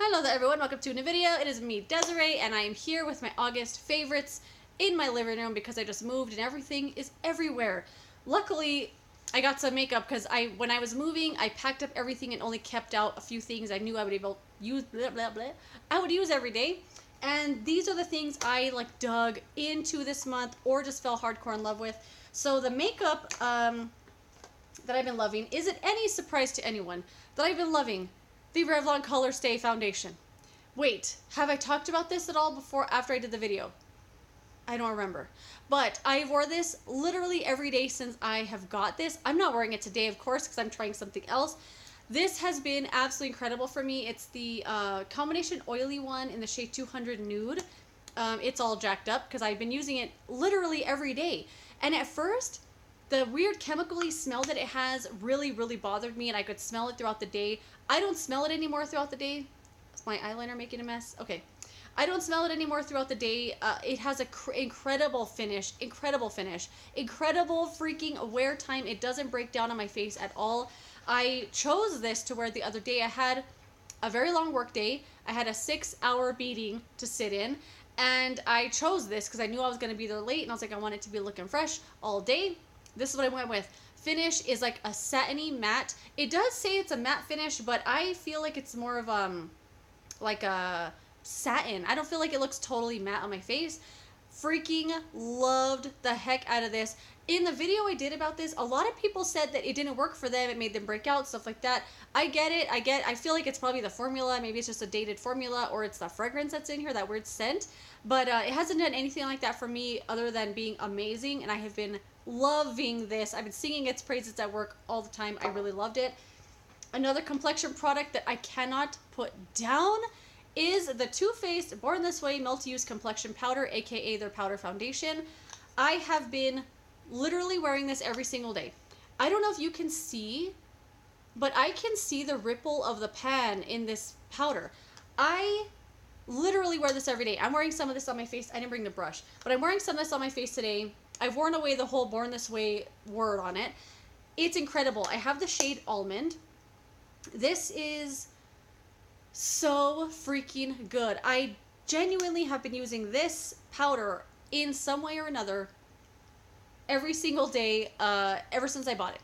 Hello there everyone, welcome to a new video. It is me, Desiree, and I am here with my August favorites in my living room because I just moved and everything is everywhere. Luckily, I got some makeup because when I was moving, I packed up everything and only kept out a few things I knew I would use I would use every day. And these are the things I dug into this month or just fell hardcore in love with. So the makeup that I've been loving, is it any surprise to anyone that I've been loving the Revlon ColorStay Foundation? Wait, have I talked about this at all before after I did the video? I don't remember. But I wore this literally every day since I have got this. I'm not wearing it today, of course, because I'm trying something else. This has been absolutely incredible for me. It's the combination oily one in the shade 200 Nude. It's all jacked up because I've been using it literally every day. And at first, the weird chemically smell that it has really bothered me, and I could smell it throughout the day. I don't smell it anymore throughout the day. Is my eyeliner making a mess? Okay. I don't smell it anymore throughout the day. It has a incredible finish, incredible freaking wear time. It doesn't break down on my face at all. I chose this to wear the other day. I had a very long work day. I had a 6-hour meeting to sit in, and I chose this because I knew I was going to be there late, and I was like, I want it to be looking fresh all day. This is what I went with. Finish is like a satiny matte. It does say it's a matte finish, but I feel like it's more of like a satin. I don't feel like it looks totally matte on my face. Freaking loved the heck out of this. In the video I did about this, a lot of people said that it didn't work for them. It made them break out, stuff like that. I get it. I feel like it's probably the formula. Maybe it's just a dated formula, or it's the fragrance that's in here, that weird scent. But it hasn't done anything like that for me other than being amazing, and I have been loving this. I've been singing its praises at work all the time. I really loved it. Another complexion product that I cannot put down is the Too Faced Born This Way Multi-Use Complexion Powder, aka their powder foundation. I have been literally wearing this every single day. I don't know if you can see, but I can see the ripple of the pan in this powder. I literally wear this every day. I'm wearing some of this on my face. I didn't bring the brush, but I'm wearing some of this on my face today. I've worn away the whole Born This Way word on it. It's incredible. I have the shade Almond. This is so freaking good. I genuinely have been using this powder in some way or another every single day ever since I bought it.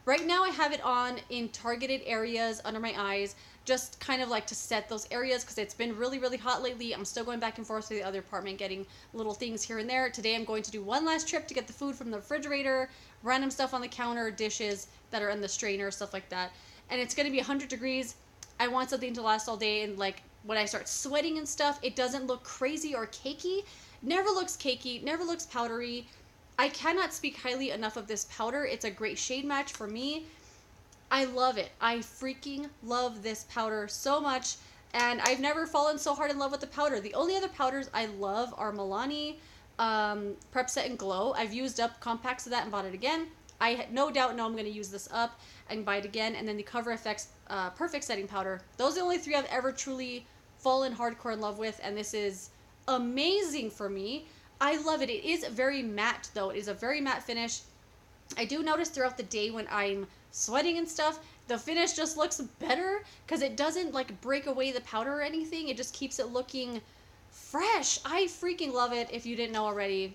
Right now I have it on in targeted areas under my eyes, just kind of like to set those areas because it's been really hot lately. I'm still going back and forth to the other apartment getting little things here and there. Today I'm going to do one last trip to get the food from the refrigerator, random stuff on the counter, dishes that are in the strainer, stuff like that. And it's going to be 100 degrees. I want something to last all day, and like when I start sweating and stuff, it doesn't look crazy or cakey. Never looks cakey, never looks powdery. I cannot speak highly enough of this powder. It's a great shade match for me. I love it. I freaking love this powder so much, and I've never fallen so hard in love with the powder. The only other powders I love are Milani, Prep Set and Glow. I've used up compacts of that and bought it again. I no doubt know I'm going to use this up and buy it again. And then the Cover FX Perfect Setting Powder. Those are the only three I've ever truly fallen hardcore in love with, and this is amazing for me. I love it. It is very matte, though. It is a very matte finish. I do notice throughout the day when I'm sweating and stuff, the finish just looks better because it doesn't like break away the powder or anything. It just keeps it looking fresh. I freaking love it. If you didn't know already,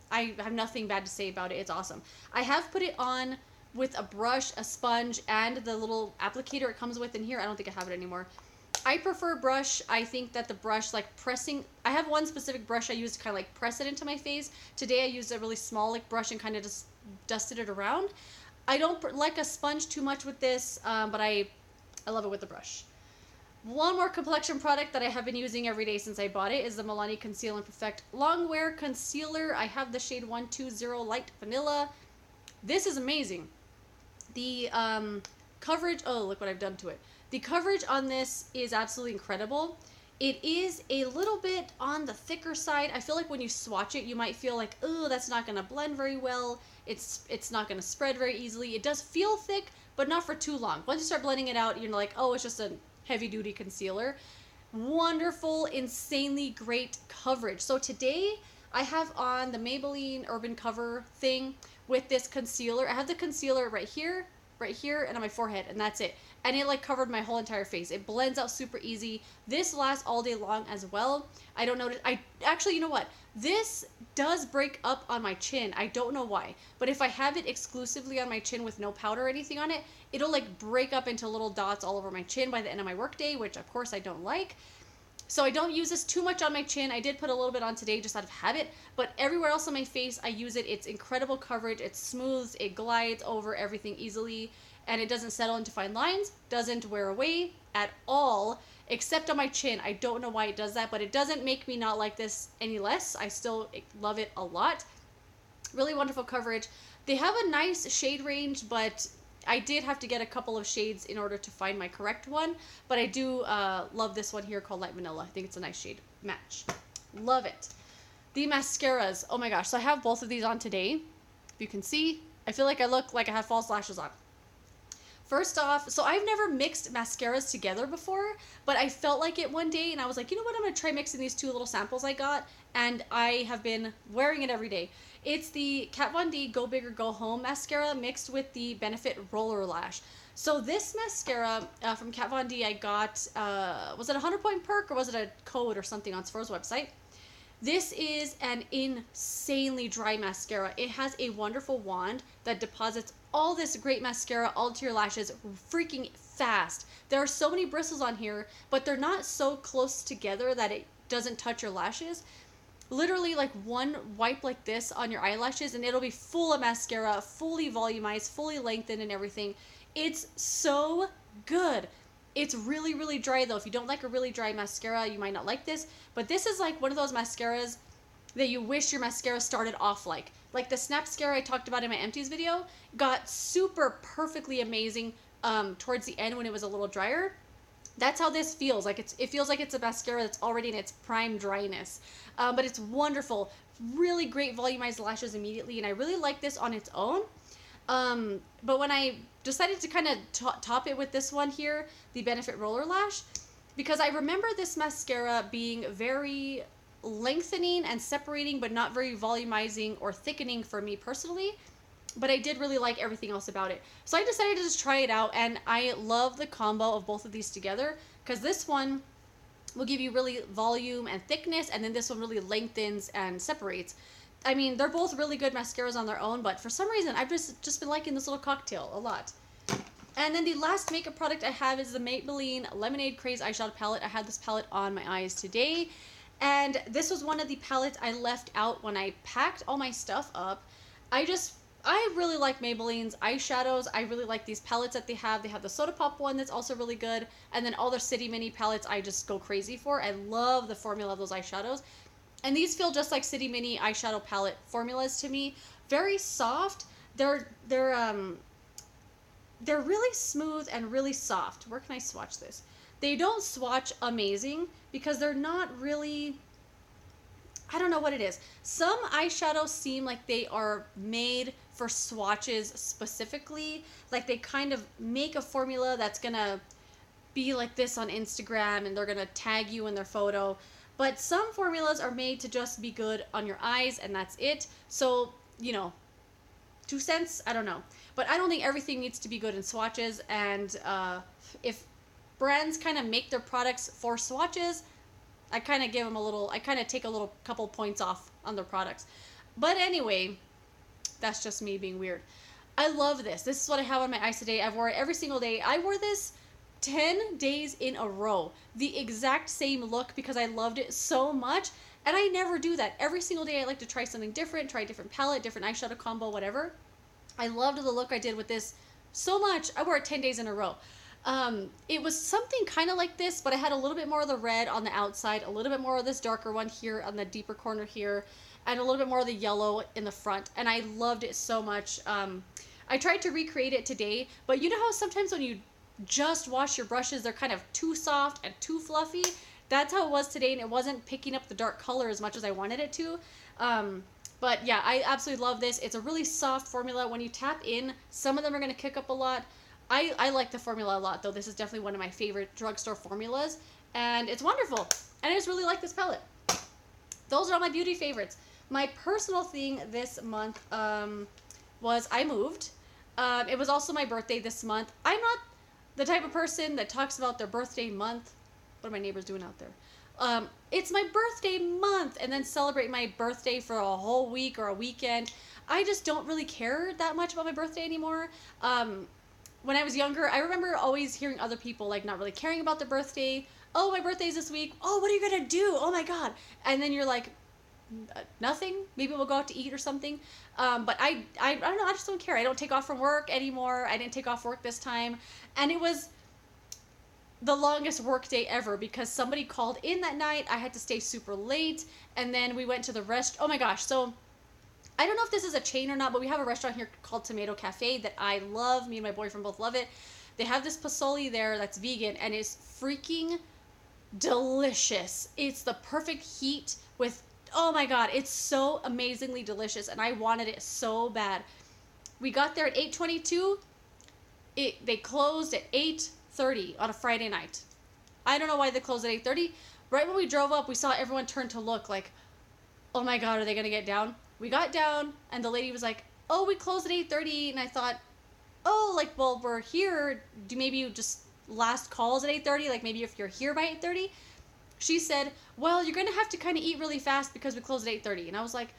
I have nothing bad to say about it. It's awesome. I have put it on with a brush, a sponge, and the little applicator it comes with in here. I don't think I have it anymore. I prefer brush. I think that the brush, like pressing, I have one specific brush I use to kind of like press it into my face. Today I used a really small like brush and kind of just dusted it around. I don't like a sponge too much with this, but I love it with the brush. One more complexion product that I have been using every day since I bought it is the Milani Conceal and Perfect Longwear Concealer. I have the shade 120 Light Vanilla. This is amazing. The coverage, oh, look what I've done to it. The coverage on this is absolutely incredible. It is a little bit on the thicker side. I feel like when you swatch it, you might feel like, oh, that's not going to blend very well. It's not going to spread very easily. It does feel thick, but not for too long. Once you start blending it out, you're like, oh, it's just a heavy-duty concealer. Wonderful, insanely great coverage. So today, I have on the Maybelline Urban Cover thing with this concealer. I have the concealer right here, and on my forehead, and that's it. and it like covered my whole entire face. It blends out super easy. This lasts all day long as well. I don't notice. I actually, you know what? This does break up on my chin. I don't know why, but if I have it exclusively on my chin with no powder or anything on it, it'll like break up into little dots all over my chin by the end of my workday, which of course I don't like. So I don't use this too much on my chin. I did put a little bit on today just out of habit, but everywhere else on my face I use it. It's incredible coverage. It smooths, it glides over everything easily, and it doesn't settle into fine lines, doesn't wear away at all, except on my chin. I don't know why it does that, but it doesn't make me not like this any less. I still love it a lot. Really wonderful coverage. They have a nice shade range, but I did have to get a couple of shades in order to find my correct one, but I do love this one here called Light Vanilla. I think it's a nice shade match. Love it. The mascaras. Oh my gosh. So I have both of these on today. If you can see, I feel like I look like I have false lashes on. First off, so I've never mixed mascaras together before, but I felt like it one day and I was like, you know what, I'm going to try mixing these two little samples I got, and I have been wearing it every day. It's the Kat Von D Go Big or Go Home mascara mixed with the Benefit Roller Lash. So this mascara from Kat Von D I got, was it a 100-point perk or was it a code or something on Sephora's website? This is an insanely dry mascara. It has a wonderful wand that deposits all this great mascara all to your lashes freaking fast. There are so many bristles on here, but they're not so close together that it doesn't touch your lashes. Literally like one wipe like this on your eyelashes and it'll be full of mascara, fully volumized, fully lengthened and everything. It's so good. It's really, really dry though. If you don't like a really dry mascara, you might not like this. But this is like one of those mascaras that you wish your mascara started off like. Like the Snap Mascara I talked about in my empties video got super perfectly amazing towards the end when it was a little drier. That's how this feels. Like it feels like it's a mascara that's already in its prime dryness. But it's wonderful. Really great volumized lashes immediately. And I really like this on its own. But when I decided to kind of top it with this one here, the Benefit Roller Lash, because I remember this mascara being very lengthening and separating, but not very volumizing or thickening for me personally. But I did really like everything else about it. So I decided to just try it out, and I love the combo of both of these together, because this one will give you really volume and thickness, and then this one really lengthens and separates. I mean, they're both really good mascaras on their own, but for some reason, I've just been liking this little cocktail a lot. And then the last makeup product I have is the Maybelline Lemonade Craze Eyeshadow Palette. I had this palette on my eyes today, and this was one of the palettes I left out when I packed all my stuff up. I really like Maybelline's eyeshadows. I really like these palettes that they have. They have the Soda Pop one that's also really good, and then all their City Mini palettes I just go crazy for. I love the formula of those eyeshadows. And these feel just like City Mini eyeshadow palette formulas to me. Very soft. They're really smooth and really soft. Where can I swatch this? They don't swatch amazing because they're not really, I don't know what it is. Some eyeshadows seem like they are made for swatches specifically. Like they kind of make a formula that's gonna be like this on Instagram and they're gonna tag you in their photo. But some formulas are made to just be good on your eyes and that's it. So, you know, 2 cents, I don't know. But I don't think everything needs to be good in swatches. And if brands kind of make their products for swatches, I kind of give them I kind of take a couple points off on their products. But anyway, that's just me being weird. I love this. This is what I have on my eyes today. I've worn it every single day. I wore this 10 days in a row. The exact same look because I loved it so much. And I never do that. Every single day I like to try something different, try a different palette, different eyeshadow combo, whatever. I loved the look I did with this so much. I wore it 10 days in a row. It was something kind of like this, but I had a little bit more of the red on the outside, a little bit more of this darker one here on the deeper corner here, and a little bit more of the yellow in the front. And I loved it so much. I tried to recreate it today, but you know how sometimes when you just wash your brushes, they're kind of too soft and too fluffy? That's how it was today, and it wasn't picking up the dark color as much as I wanted it to. But yeah, I absolutely love this. It's a really soft formula. When you tap in, some of them are going to kick up a lot. I like the formula a lot, though. This is definitely one of my favorite drugstore formulas, and it's wonderful. And I just really like this palette. Those are all my beauty favorites. My personal thing this month was I moved. It was also my birthday this month. I'm not the type of person that talks about their birthday month. What are my neighbors doing out there? It's my birthday month, and then celebrate my birthday for a whole week or a weekend. I just don't really care that much about my birthday anymore. When I was younger, I remember always hearing other people like not really caring about their birthday. Oh, my birthday's this week. Oh, what are you gonna do? Oh my god. And then you're like, nothing. Maybe we'll go out to eat or something. But I don't know. I just don't care. I don't take off from work anymore. I didn't take off work this time, and it was the longest work day ever because somebody called in that night. I had to stay super late, and then we went to the rest. Oh my gosh. So I don't know if this is a chain or not, but we have a restaurant here called Tomato Cafe that I love. Me and my boyfriend both love it. They have this pozole there that's vegan and is freaking delicious. It's the perfect heat with, oh my god, it's so amazingly delicious, and I wanted it so bad. We got there at 8:22. They closed at 8:30 on a Friday night. I don't know why they closed at 8:30. Right when we drove up, we saw everyone turn to look like, oh my god, are they gonna get down? We got down, and the lady was like, oh, we closed at 8:30, and I thought, oh, like, well, we're here. Do maybe you just last calls at 8:30? Like, maybe if you're here by 8:30? She said, well, you're going to have to kind of eat really fast because we closed at 8:30. And I was like,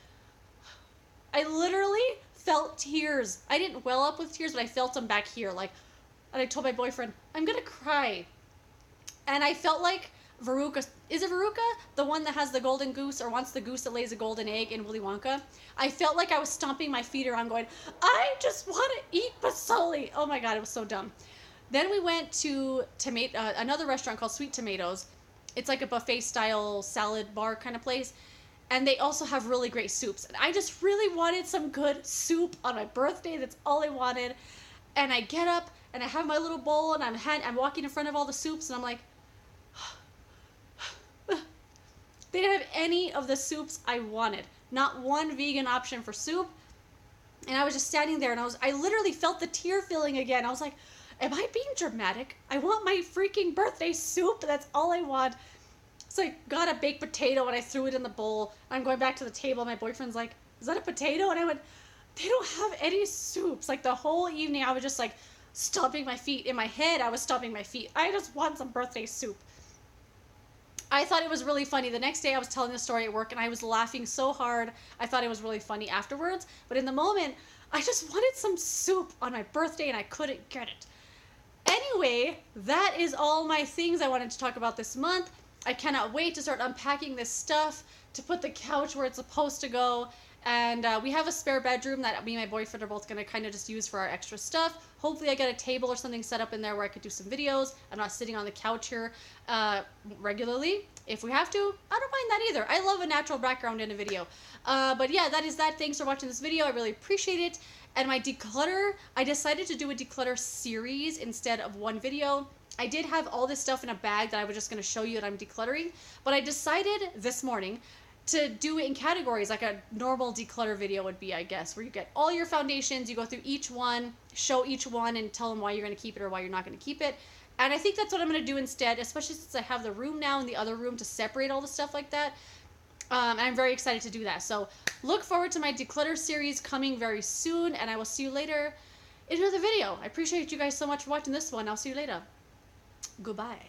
I literally felt tears. I didn't well up with tears, but I felt them back here. Like, and I told my boyfriend, I'm going to cry. And I felt like Veruca, is it Veruca? The one that has the golden goose or wants the goose that lays a golden egg in Willy Wonka? I felt like I was stomping my feet around going, I just want to eat pozole. Oh my god, it was so dumb. Then we went to another restaurant called Sweet Tomatoes. It's like a buffet style salad bar kind of place. And they also have really great soups. And I just really wanted some good soup on my birthday. That's all I wanted. And I get up and I have my little bowl and I'm walking in front of all the soups and I'm like, they didn't have any of the soups I wanted. Not one vegan option for soup. And I was just standing there and I literally felt the tear filling again. I was like, am I being dramatic? I want my freaking birthday soup. That's all I want. So I got a baked potato and I threw it in the bowl. I'm going back to the table. My boyfriend's like, is that a potato? And I went, they don't have any soups. Like the whole evening I was just like stomping my feet. In my head, I was stomping my feet. I just want some birthday soup. I thought it was really funny. The next day I was telling the story at work and I was laughing so hard. I thought it was really funny afterwards. But in the moment, I just wanted some soup on my birthday and I couldn't get it. Anyway, that is all my things I wanted to talk about this month. I cannot wait to start unpacking this stuff, to put the couch where it's supposed to go. And we have a spare bedroom that me and my boyfriend are both going to kind of just use for our extra stuff. Hopefully I get a table or something set up in there where I could do some videos. I'm not sitting on the couch here regularly. If we have to, I don't mind that either. I love a natural background in a video. But yeah, that is that. Thanks for watching this video. I really appreciate it. And my declutter, I decided to do a declutter series instead of one video. I did have all this stuff in a bag that I was just going to show you that I'm decluttering. But I decided this morning to do it in categories like a normal declutter video would be, I guess, where you get all your foundations, you go through each one, show each one, and tell them why you're going to keep it or why you're not going to keep it. And I think that's what I'm going to do instead, especially since I have the room now in the other room to separate all the stuff like that. And I'm very excited to do that. So look forward to my declutter series coming very soon, and I will see you later in another video. I appreciate you guys so much for watching this one. I'll see you later. Goodbye.